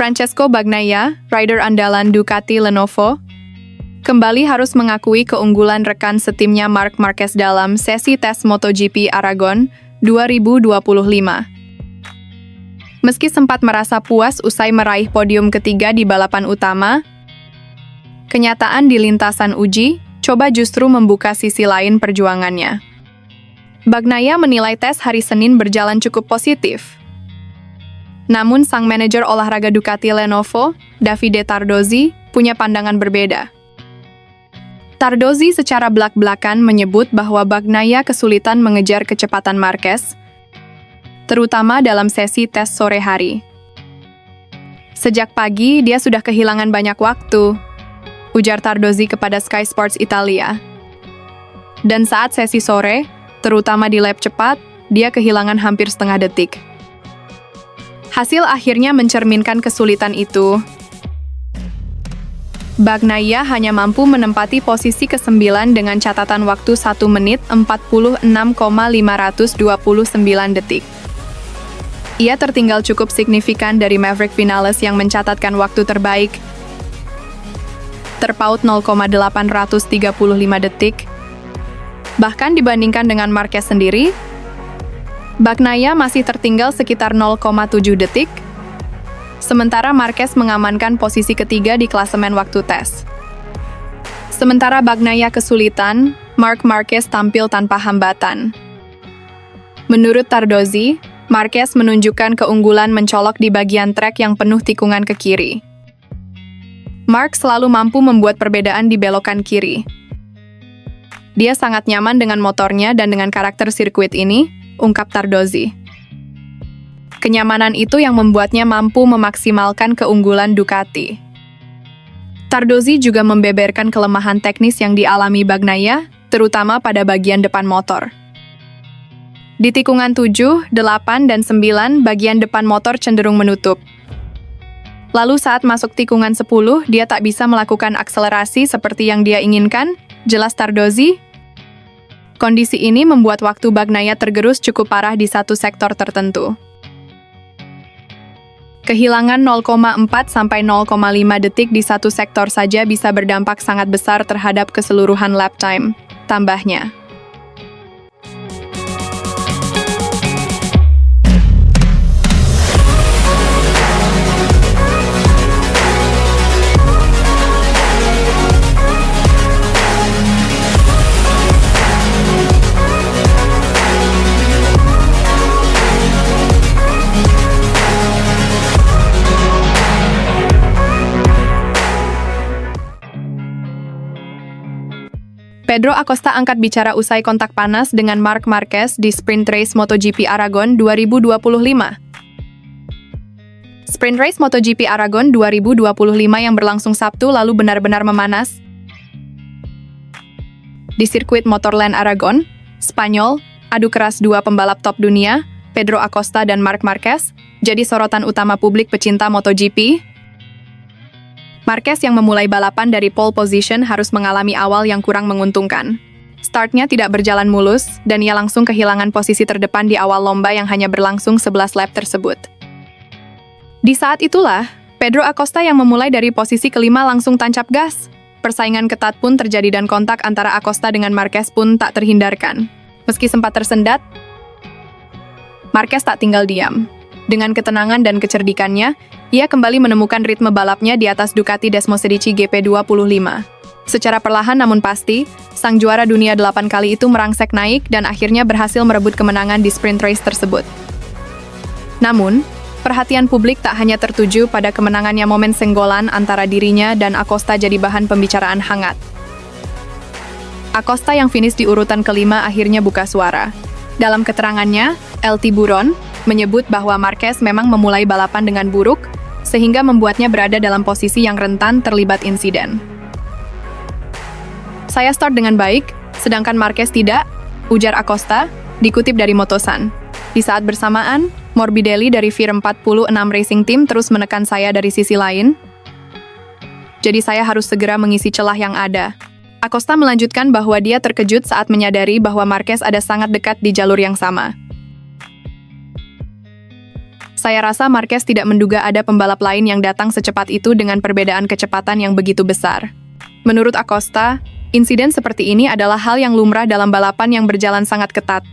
Francesco Bagnaia, rider andalan Ducati Lenovo, kembali harus mengakui keunggulan rekan setimnya Marc Marquez dalam sesi tes MotoGP Aragon 2025. Meski sempat merasa puas usai meraih podium ketiga di balapan utama, kenyataan di lintasan uji coba justru membuka sisi lain perjuangannya. Bagnaia menilai tes hari Senin berjalan cukup positif. Namun sang manajer olahraga Ducati Lenovo, Davide Tardozzi, punya pandangan berbeda. Tardozzi secara belak-belakan menyebut bahwa Bagnaia kesulitan mengejar kecepatan Marquez, terutama dalam sesi tes sore hari. Sejak pagi, dia sudah kehilangan banyak waktu, ujar Tardozzi kepada Sky Sports Italia. Dan saat sesi sore, terutama di lap cepat, dia kehilangan hampir setengah detik. Hasil akhirnya mencerminkan kesulitan itu. Bagnaia hanya mampu menempati posisi ke-9 dengan catatan waktu 1 menit 46,529 detik. Ia tertinggal cukup signifikan dari Maverick Vinales yang mencatatkan waktu terbaik, terpaut 0,835 detik. Bahkan dibandingkan dengan Marquez sendiri, Bagnaia masih tertinggal sekitar 0,7 detik, sementara Marquez mengamankan posisi ketiga di klasemen waktu tes. Sementara Bagnaia kesulitan, Marc Marquez tampil tanpa hambatan. Menurut Tardozzi, Marquez menunjukkan keunggulan mencolok di bagian trek yang penuh tikungan ke kiri. Marc selalu mampu membuat perbedaan di belokan kiri. Dia sangat nyaman dengan motornya dan dengan karakter sirkuit ini, ungkap Tardozzi. Kenyamanan itu yang membuatnya mampu memaksimalkan keunggulan Ducati. Tardozzi juga membeberkan kelemahan teknis yang dialami Bagnaia, terutama pada bagian depan motor. Di tikungan 7, 8, dan 9, bagian depan motor cenderung menutup. Lalu saat masuk tikungan 10, dia tak bisa melakukan akselerasi seperti yang dia inginkan, jelas Tardozzi. Kondisi ini membuat waktu Bagnaia tergerus cukup parah di satu sektor tertentu. Kehilangan 0,4–0,5 detik di satu sektor saja bisa berdampak sangat besar terhadap keseluruhan lap time, tambahnya. Pedro Acosta angkat bicara usai kontak panas dengan Marc Marquez di Sprint Race MotoGP Aragon 2025. Sprint Race MotoGP Aragon 2025 yang berlangsung Sabtu lalu benar-benar memanas. Di sirkuit Motorland Aragon, Spanyol, adu keras dua pembalap top dunia, Pedro Acosta dan Marc Marquez, jadi sorotan utama publik pecinta MotoGP. Marquez yang memulai balapan dari pole position harus mengalami awal yang kurang menguntungkan. Startnya tidak berjalan mulus, dan ia langsung kehilangan posisi terdepan di awal lomba yang hanya berlangsung 11 lap tersebut. Di saat itulah, Pedro Acosta yang memulai dari posisi kelima langsung tancap gas. Persaingan ketat pun terjadi dan kontak antara Acosta dengan Marquez pun tak terhindarkan. Meski sempat tersendat, Marquez tak tinggal diam. Dengan ketenangan dan kecerdikannya, ia kembali menemukan ritme balapnya di atas Ducati Desmosedici GP25. Secara perlahan namun pasti, sang juara dunia 8 kali itu merangsek naik dan akhirnya berhasil merebut kemenangan di sprint race tersebut. Namun, perhatian publik tak hanya tertuju pada kemenangannya. Momen senggolan antara dirinya dan Acosta jadi bahan pembicaraan hangat. Acosta yang finish di urutan kelima akhirnya buka suara. Dalam keterangannya, El Tiburon menyebut bahwa Marquez memang memulai balapan dengan buruk, sehingga membuatnya berada dalam posisi yang rentan terlibat insiden. Saya start dengan baik, sedangkan Marquez tidak, ujar Acosta, dikutip dari Motosan. Di saat bersamaan, Morbidelli dari VIR 46 Racing Team terus menekan saya dari sisi lain. Jadi saya harus segera mengisi celah yang ada. Acosta melanjutkan bahwa dia terkejut saat menyadari bahwa Marquez ada sangat dekat di jalur yang sama. Saya rasa Marquez tidak menduga ada pembalap lain yang datang secepat itu dengan perbedaan kecepatan yang begitu besar. Menurut Acosta, insiden seperti ini adalah hal yang lumrah dalam balapan yang berjalan sangat ketat.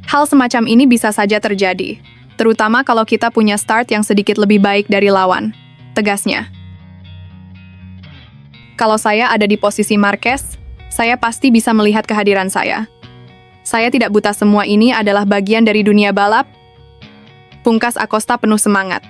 Hal semacam ini bisa saja terjadi, terutama kalau kita punya start yang sedikit lebih baik dari lawan, tegasnya. Kalau saya ada di posisi Marquez, saya pasti bisa melihat kehadiran saya. Saya tidak buta, semua ini adalah bagian dari dunia balap. Pungkas Acosta penuh semangat.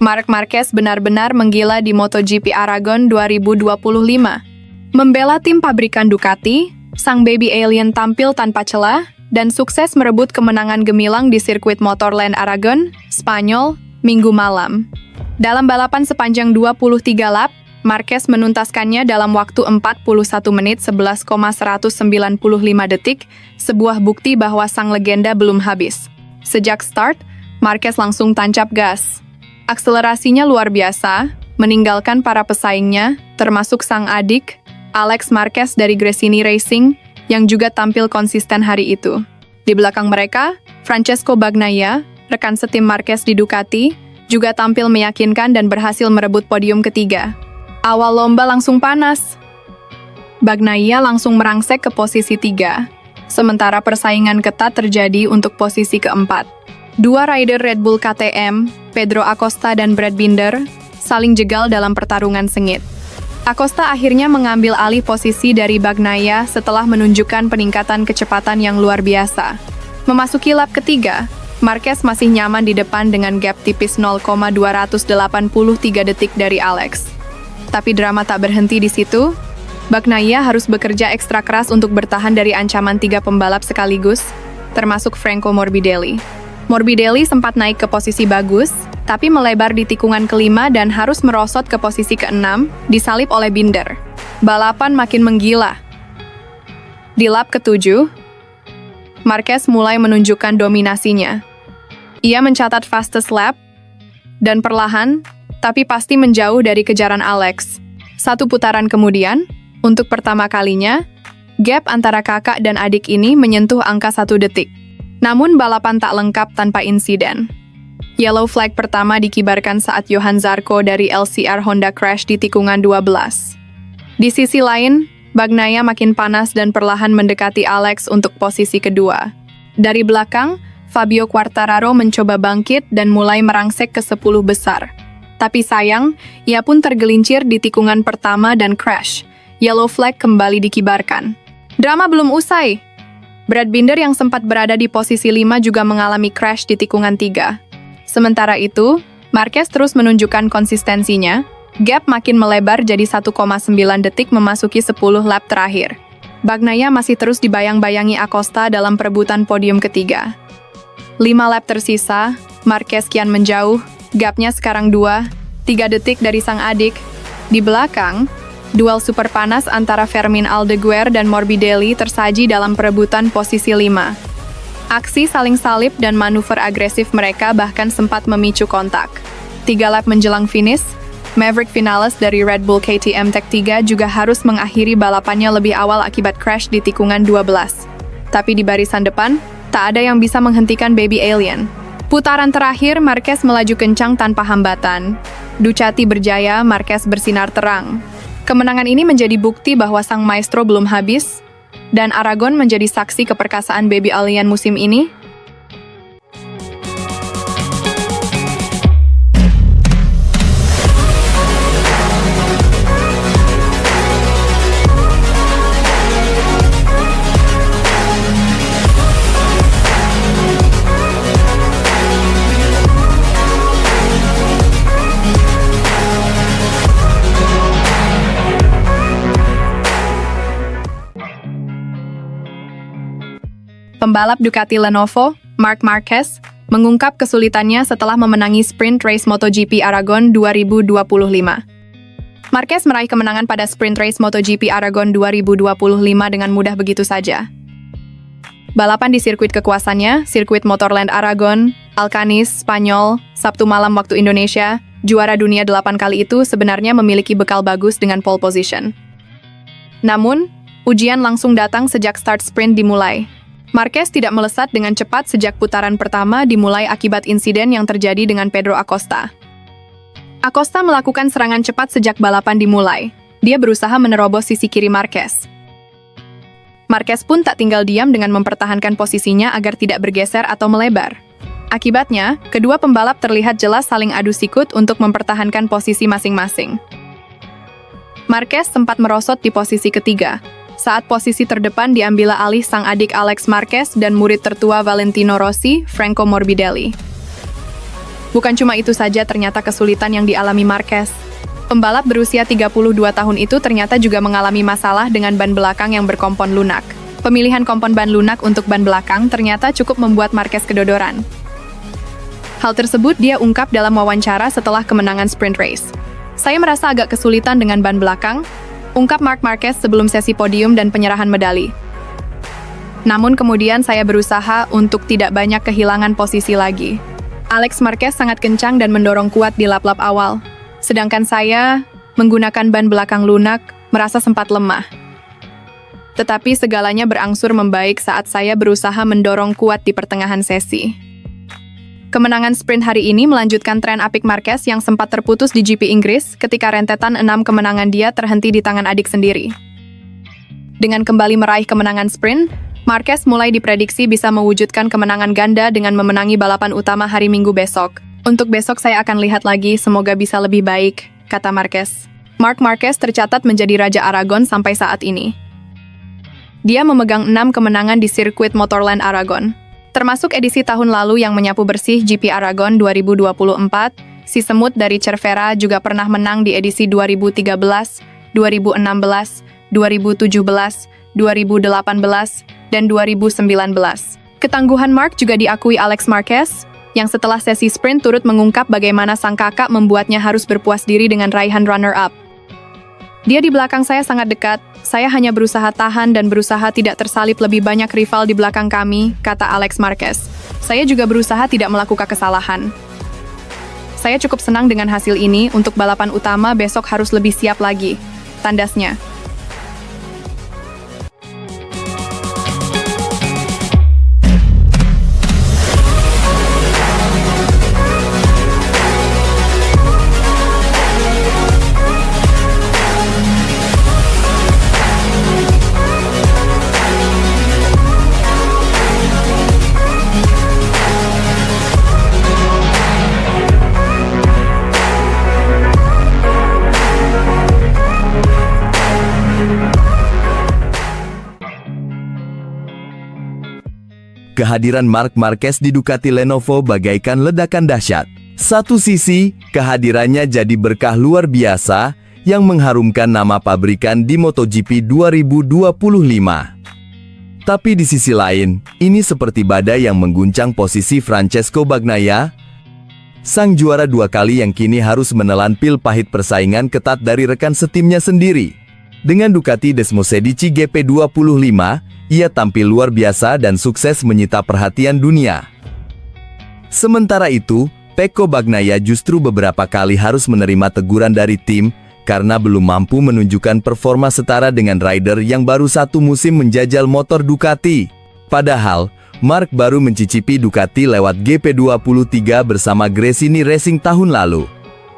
Marc Marquez benar-benar menggila di MotoGP Aragon 2025. Membela tim pabrikan Ducati, sang baby alien tampil tanpa celah dan sukses merebut kemenangan gemilang di sirkuit Motorland Aragon, Spanyol, Minggu malam. Dalam balapan sepanjang 23 lap, Marquez menuntaskannya dalam waktu 41 menit 11,195 detik, sebuah bukti bahwa sang legenda belum habis. Sejak start, Marquez langsung tancap gas. Akselerasinya luar biasa, meninggalkan para pesaingnya, termasuk sang adik, Alex Marquez dari Gresini Racing, yang juga tampil konsisten hari itu. Di belakang mereka, Francesco Bagnaia, rekan setim Marquez di Ducati, juga tampil meyakinkan dan berhasil merebut podium ketiga. Awal lomba langsung panas. Bagnaia langsung merangsek ke posisi 3, sementara persaingan ketat terjadi untuk posisi keempat. Dua rider Red Bull KTM, Pedro Acosta dan Brad Binder, saling jegal dalam pertarungan sengit. Acosta akhirnya mengambil alih posisi dari Bagnaia setelah menunjukkan peningkatan kecepatan yang luar biasa. Memasuki lap ketiga, Marquez masih nyaman di depan dengan gap tipis 0,283 detik dari Alex. Tapi drama tak berhenti di situ. Bagnaia harus bekerja ekstra keras untuk bertahan dari ancaman 3 pembalap sekaligus, termasuk Franco Morbidelli. Morbidelli sempat naik ke posisi bagus, tapi melebar di tikungan kelima dan harus merosot ke posisi keenam, disalip oleh Binder. Balapan makin menggila. Di lap ke-7, Marquez mulai menunjukkan dominasinya. Ia mencatat fastest lap, dan perlahan, tapi pasti menjauh dari kejaran Alex. 1 putaran kemudian, untuk pertama kalinya, gap antara kakak dan adik ini menyentuh angka 1 detik. Namun balapan tak lengkap tanpa insiden. Yellow flag pertama dikibarkan saat Johan Zarco dari LCR Honda crash di tikungan 12. Di sisi lain, Bagnaia makin panas dan perlahan mendekati Alex untuk posisi kedua. Dari belakang, Fabio Quartararo mencoba bangkit dan mulai merangsek ke 10 besar. Tapi sayang, ia pun tergelincir di tikungan pertama dan crash. Yellow flag kembali dikibarkan. Drama belum usai. Brad Binder yang sempat berada di posisi 5 juga mengalami crash di tikungan 3. Sementara itu, Marquez terus menunjukkan konsistensinya, gap makin melebar jadi 1,9 detik memasuki 10 lap terakhir. Bagnaia masih terus dibayang-bayangi Acosta dalam perebutan podium ketiga. 5 lap tersisa, Marquez kian menjauh, gapnya sekarang 2,3 detik dari sang adik. Di belakang, duel super panas antara Fermin Aldeguer dan Morbidelli tersaji dalam perebutan posisi 5. Aksi saling salip dan manuver agresif mereka bahkan sempat memicu kontak. 3 lap menjelang finish, Maverick Vinales dari Red Bull KTM Tech 3 juga harus mengakhiri balapannya lebih awal akibat crash di tikungan 12. Tapi di barisan depan, tak ada yang bisa menghentikan baby alien. Putaran terakhir, Marquez melaju kencang tanpa hambatan. Ducati berjaya, Marquez bersinar terang. Kemenangan ini menjadi bukti bahwa sang maestro belum habis, dan Aragon menjadi saksi keperkasaan baby alien musim ini. Pembalap Ducati Lenovo, Marc Marquez, mengungkap kesulitannya setelah memenangi sprint race MotoGP Aragon 2025. Marquez meraih kemenangan pada sprint race MotoGP Aragon 2025 dengan mudah begitu saja. Balapan di sirkuit kekuasaannya, sirkuit Motorland Aragon, Alcanis, Spanyol, Sabtu malam waktu Indonesia, juara dunia 8 kali itu sebenarnya memiliki bekal bagus dengan pole position. Namun, ujian langsung datang sejak start sprint dimulai. Marquez tidak melesat dengan cepat sejak putaran pertama dimulai akibat insiden yang terjadi dengan Pedro Acosta. Acosta melakukan serangan cepat sejak balapan dimulai. Dia berusaha menerobos sisi kiri Marquez. Marquez pun tak tinggal diam dengan mempertahankan posisinya agar tidak bergeser atau melebar. Akibatnya, kedua pembalap terlihat jelas saling adu sikut untuk mempertahankan posisi masing-masing. Marquez sempat merosot di posisi ketiga, saat posisi terdepan diambil alih sang adik Alex Marquez dan murid tertua Valentino Rossi, Franco Morbidelli. Bukan cuma itu saja ternyata kesulitan yang dialami Marquez. Pembalap berusia 32 tahun itu ternyata juga mengalami masalah dengan ban belakang yang berkompon lunak. Pemilihan kompon ban lunak untuk ban belakang ternyata cukup membuat Marquez kedodoran. Hal tersebut dia ungkap dalam wawancara setelah kemenangan sprint race. Saya merasa agak kesulitan dengan ban belakang, ungkap Marc Marquez sebelum sesi podium dan penyerahan medali. Namun kemudian saya berusaha untuk tidak banyak kehilangan posisi lagi. Alex Marquez sangat kencang dan mendorong kuat di lap-lap awal. Sedangkan saya, menggunakan ban belakang lunak, merasa sempat lemah. Tetapi segalanya berangsur membaik saat saya berusaha mendorong kuat di pertengahan sesi. Kemenangan sprint hari ini melanjutkan tren apik Marquez yang sempat terputus di GP Inggris ketika rentetan 6 kemenangan dia terhenti di tangan adik sendiri. Dengan kembali meraih kemenangan sprint, Marquez mulai diprediksi bisa mewujudkan kemenangan ganda dengan memenangi balapan utama hari Minggu besok. Untuk besok saya akan lihat lagi, semoga bisa lebih baik, kata Marquez. Marc Marquez tercatat menjadi Raja Aragon sampai saat ini. Dia memegang 6 kemenangan di sirkuit Motorland Aragon. Termasuk edisi tahun lalu yang menyapu bersih GP Aragon 2024, si semut dari Cervera juga pernah menang di edisi 2013, 2016, 2017, 2018, dan 2019. Ketangguhan Marc juga diakui Alex Marquez, yang setelah sesi sprint turut mengungkap bagaimana sang kakak membuatnya harus berpuas diri dengan raihan runner-up. Dia di belakang saya sangat dekat, saya hanya berusaha tahan dan berusaha tidak tersalip lebih banyak rival di belakang kami, kata Alex Marquez. Saya juga berusaha tidak melakukan kesalahan. Saya cukup senang dengan hasil ini, untuk balapan utama besok harus lebih siap lagi, tandasnya. Kehadiran Marc Marquez di Ducati Lenovo bagaikan ledakan dahsyat. Satu sisi, kehadirannya jadi berkah luar biasa yang mengharumkan nama pabrikan di MotoGP 2025. Tapi di sisi lain, ini seperti badai yang mengguncang posisi Francesco Bagnaia, sang juara 2 kali yang kini harus menelan pil pahit persaingan ketat dari rekan setimnya sendiri. Dengan Ducati Desmosedici GP25, ia tampil luar biasa dan sukses menyita perhatian dunia. Sementara itu, Pecco Bagnaia justru beberapa kali harus menerima teguran dari tim karena belum mampu menunjukkan performa setara dengan rider yang baru 1 musim menjajal motor Ducati. Padahal, Marc baru mencicipi Ducati lewat GP23 bersama Gresini Racing tahun lalu.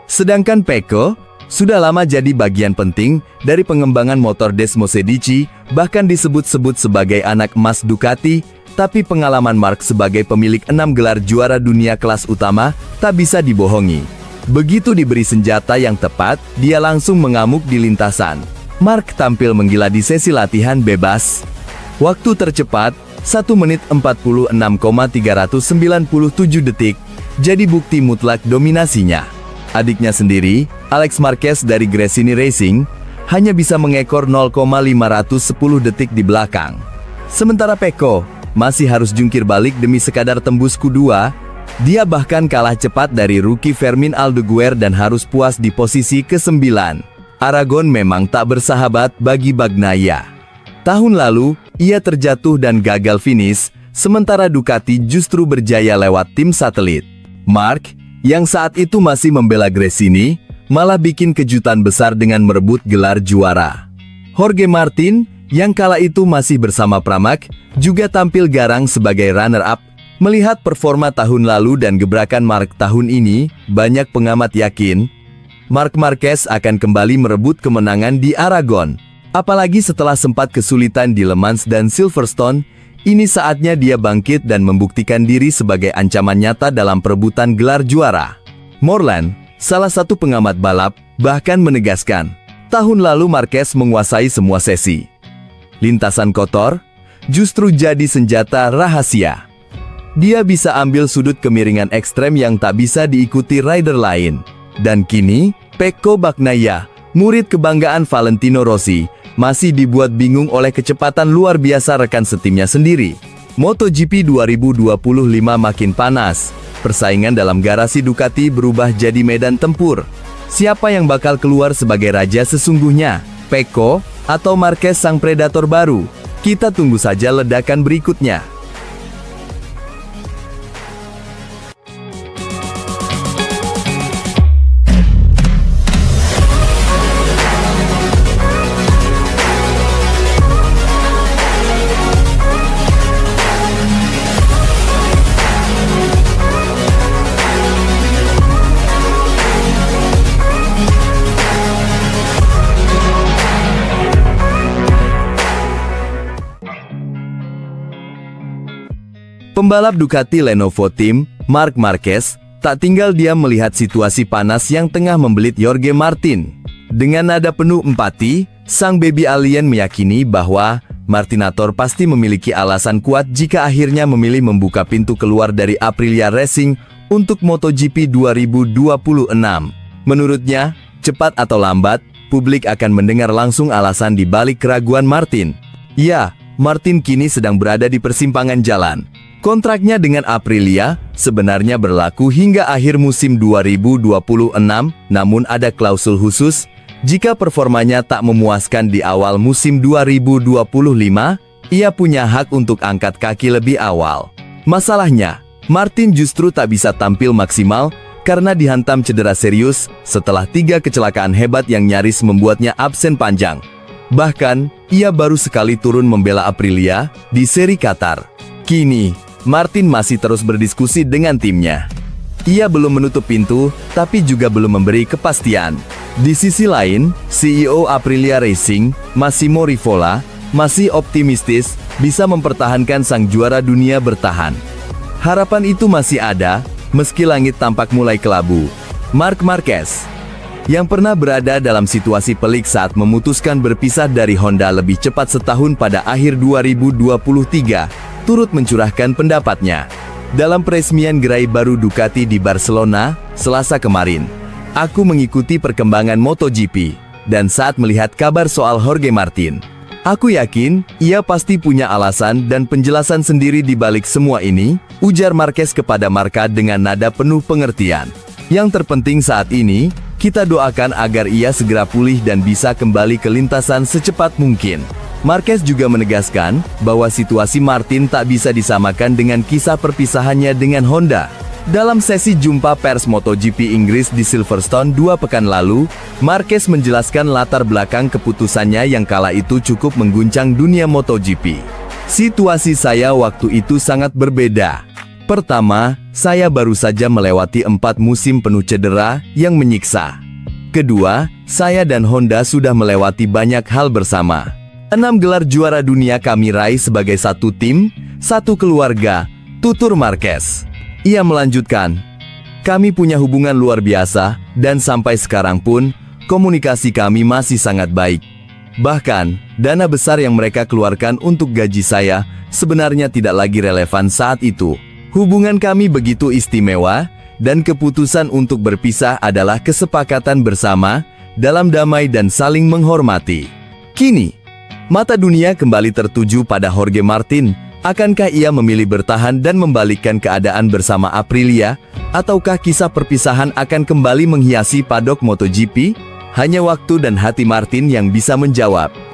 Sedangkan Pecco sudah lama jadi bagian penting dari pengembangan motor Desmosedici, bahkan disebut-sebut sebagai anak emas Ducati, tapi pengalaman Marc sebagai pemilik 6 gelar juara dunia kelas utama tak bisa dibohongi. Begitu diberi senjata yang tepat, dia langsung mengamuk di lintasan. Marc tampil menggila di sesi latihan bebas. Waktu tercepat, 1 menit 46,397 detik, jadi bukti mutlak dominasinya. Adiknya sendiri, Alex Marquez dari Gresini Racing, hanya bisa mengekor 0,510 detik di belakang. Sementara Pecco masih harus jungkir balik demi sekadar tembus Q2, dia bahkan kalah cepat dari rookie Fermin Aldeguer dan harus puas di posisi ke-9. Aragon memang tak bersahabat bagi Bagnaia. Tahun lalu, ia terjatuh dan gagal finish, sementara Ducati justru berjaya lewat tim satelit. Marc, yang saat itu masih membela Gresini, malah bikin kejutan besar dengan merebut gelar juara. Jorge Martin, yang kala itu masih bersama Pramac, juga tampil garang sebagai runner-up. Melihat performa tahun lalu dan gebrakan Marc tahun ini, banyak pengamat yakin Marc Marquez akan kembali merebut kemenangan di Aragon. Apalagi setelah sempat kesulitan di Le Mans dan Silverstone, ini saatnya dia bangkit dan membuktikan diri sebagai ancaman nyata dalam perebutan gelar juara. Morland, salah satu pengamat balap, bahkan menegaskan, tahun lalu Marquez menguasai semua sesi. Lintasan kotor justru jadi senjata rahasia. Dia bisa ambil sudut kemiringan ekstrem yang tak bisa diikuti rider lain. Dan kini, Pecco Bagnaia, murid kebanggaan Valentino Rossi, masih dibuat bingung oleh kecepatan luar biasa rekan setimnya sendiri. MotoGP 2025 makin panas. Persaingan dalam garasi Ducati berubah jadi medan tempur. Siapa yang bakal keluar sebagai raja sesungguhnya? Pecco atau Marquez sang predator baru? Kita tunggu saja ledakan berikutnya. Pembalap Ducati Lenovo Team, Marc Marquez, tak tinggal diam melihat situasi panas yang tengah membelit Jorge Martin. Dengan nada penuh empati, sang baby alien meyakini bahwa Martinator pasti memiliki alasan kuat jika akhirnya memilih membuka pintu keluar dari Aprilia Racing untuk MotoGP 2026. Menurutnya, cepat atau lambat, publik akan mendengar langsung alasan di balik keraguan Martin. Ya, Martin kini sedang berada di persimpangan jalan. Kontraknya dengan Aprilia sebenarnya berlaku hingga akhir musim 2026, namun ada klausul khusus, jika performanya tak memuaskan di awal musim 2025, ia punya hak untuk angkat kaki lebih awal. Masalahnya, Martin justru tak bisa tampil maksimal karena dihantam cedera serius setelah 3 kecelakaan hebat yang nyaris membuatnya absen panjang. Bahkan, ia baru sekali turun membela Aprilia di seri Qatar. Kini, Martin masih terus berdiskusi dengan timnya. Ia belum menutup pintu, tapi juga belum memberi kepastian. Di sisi lain, CEO Aprilia Racing, Massimo Rivola, masih optimistis bisa mempertahankan sang juara dunia bertahan. Harapan itu masih ada, meski langit tampak mulai kelabu. Marc Marquez, yang pernah berada dalam situasi pelik saat memutuskan berpisah dari Honda lebih cepat setahun pada akhir 2023, turut mencurahkan pendapatnya. Dalam peresmian gerai baru Ducati di Barcelona, Selasa kemarin, aku mengikuti perkembangan MotoGP, dan saat melihat kabar soal Jorge Martin, aku yakin ia pasti punya alasan dan penjelasan sendiri di balik semua ini, ujar Marquez kepada Marca dengan nada penuh pengertian. Yang terpenting saat ini, kita doakan agar ia segera pulih dan bisa kembali ke lintasan secepat mungkin. Marquez juga menegaskan bahwa situasi Martin tak bisa disamakan dengan kisah perpisahannya dengan Honda. Dalam sesi jumpa pers MotoGP Inggris di Silverstone 2 pekan lalu, Marquez menjelaskan latar belakang keputusannya yang kala itu cukup mengguncang dunia MotoGP. Situasi saya waktu itu sangat berbeda. Pertama, saya baru saja melewati 4 musim penuh cedera yang menyiksa. Kedua, saya dan Honda sudah melewati banyak hal bersama. 6 gelar juara dunia kami raih sebagai satu tim, satu keluarga, tutur Marquez. Ia melanjutkan, kami punya hubungan luar biasa, dan sampai sekarang pun, komunikasi kami masih sangat baik. Bahkan, dana besar yang mereka keluarkan untuk gaji saya, sebenarnya tidak lagi relevan saat itu. Hubungan kami begitu istimewa, dan keputusan untuk berpisah adalah kesepakatan bersama, dalam damai dan saling menghormati. Kini, mata dunia kembali tertuju pada Jorge Martin. Akankah ia memilih bertahan dan membalikkan keadaan bersama Aprilia? Ataukah kisah perpisahan akan kembali menghiasi paddock MotoGP? Hanya waktu dan hati Martin yang bisa menjawab.